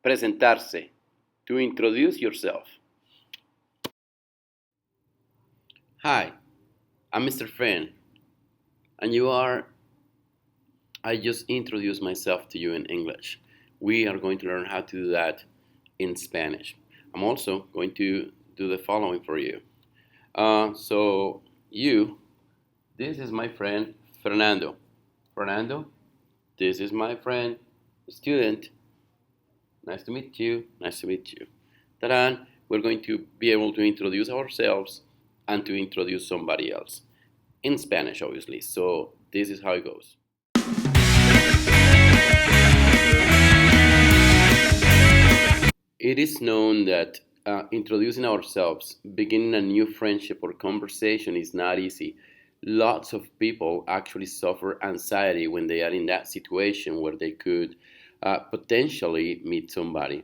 Presentarse. To introduce yourself. Hi, I'm Mr. Friend, and you are. I just introduced myself to you in English. We are going to learn how to do that in Spanish. I'm also going to do the following for you. This is my friend Fernando. Fernando, this is my friend, student. Nice to meet you. Nice to meet you. Ta-da! We're going to be able to introduce ourselves and to introduce somebody else. In Spanish, obviously. So this is how it goes. It is known that introducing ourselves, beginning a new friendship or conversation is not easy. Lots of people actually suffer anxiety when they are in that situation where they could potentially meet somebody.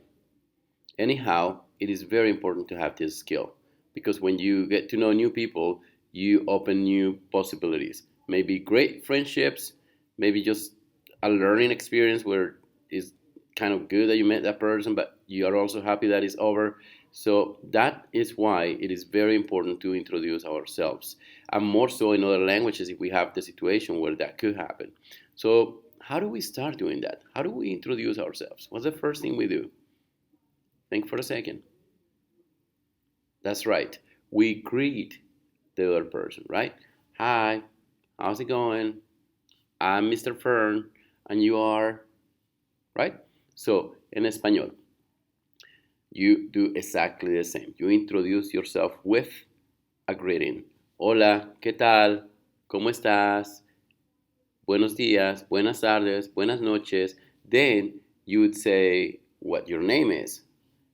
Anyhow, it is very important to have this skill because when you get to know new people, you open new possibilities. Maybe great friendships, maybe just a learning experience where it's kind of good that you met that person, but you are also happy that it's over. So that is why it is very important to introduce ourselves, and more so in other languages if we have the situation where that could happen. So how do we start doing that? How do we introduce ourselves? What's the first thing we do? Think for a second. That's right. We greet the other person, right? Hi, how's it going? I'm Mr. Fern, and you are, right? So, en español, you do exactly the same. You introduce yourself with a greeting. Hola, ¿qué tal? ¿Cómo estás? Buenos días, buenas tardes, buenas noches. Then you would say what your name is.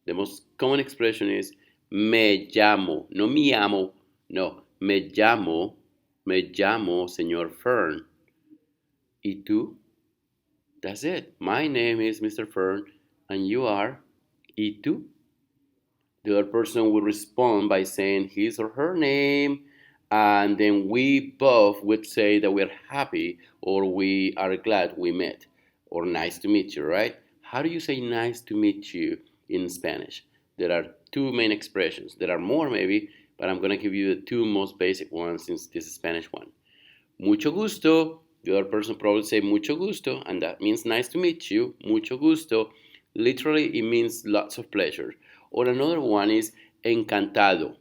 The most common expression is me llamo, no mi amo, no, me llamo señor Fern. ¿Y tú? That's it. My name is Mr. Fern, and you are? ¿Y tú? The other person will respond by saying his or her name, and then we both would say that we're happy or we are glad we met, or nice to meet you, right? How do you say nice to meet you in Spanish? There are two main expressions. There are more maybe, but I'm going to give you the two most basic ones since this is Spanish one. Mucho gusto. The other person probably say mucho gusto, and that means nice to meet you. Mucho gusto. Literally, it means lots of pleasure. Or another one is encantado.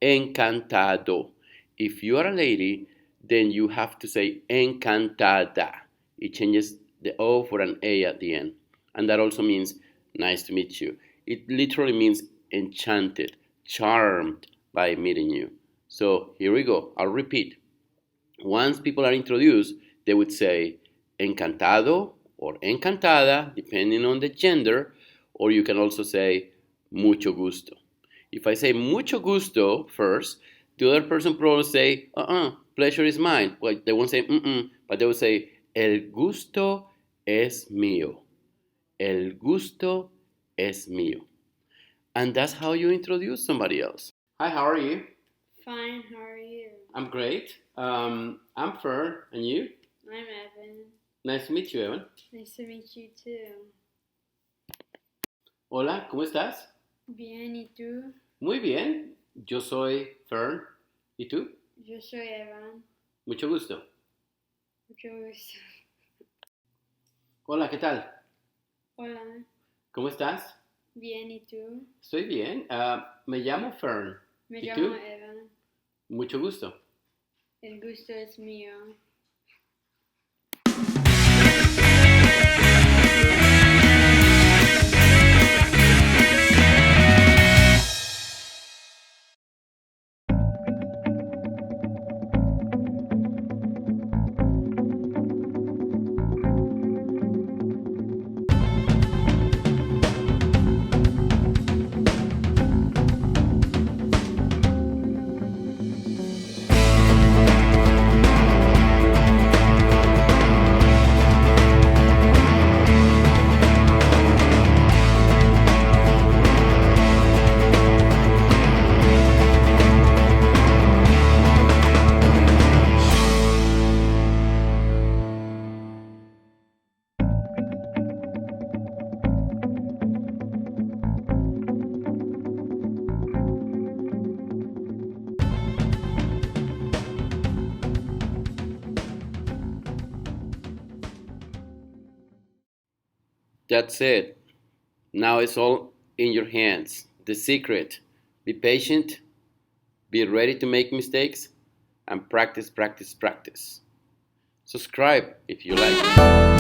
Encantado. If you are a lady, then you have to say encantada. It changes the O for an A at the end. And that also means nice to meet you. It literally means enchanted, charmed by meeting you. So here we go. I'll repeat. Once people are introduced, they would say encantado or encantada, depending on the gender, or you can also say mucho gusto. If I say mucho gusto first, the other person probably say, pleasure is mine. Well, they won't say but they will say, el gusto es mío. El gusto es mío. And that's how you introduce somebody else. Hi, how are you? Fine, how are you? I'm great. I'm Fern, and you? I'm Evan. Nice to meet you, Evan. Nice to meet you too. Hola, ¿cómo estás? Bien, ¿y tú? Muy bien. Yo soy Fern. ¿Y tú? Yo soy Evan. Mucho gusto. Mucho gusto. Hola, ¿qué tal? Hola. ¿Cómo estás? Bien, ¿y tú? Estoy bien. Me llamo Fern. Me ¿Y llamo tú? Evan. Mucho gusto. El gusto es mío. That's it. Now it's all in your hands. The secret: be patient, be ready to make mistakes, and practice, practice, practice. Subscribe if you like.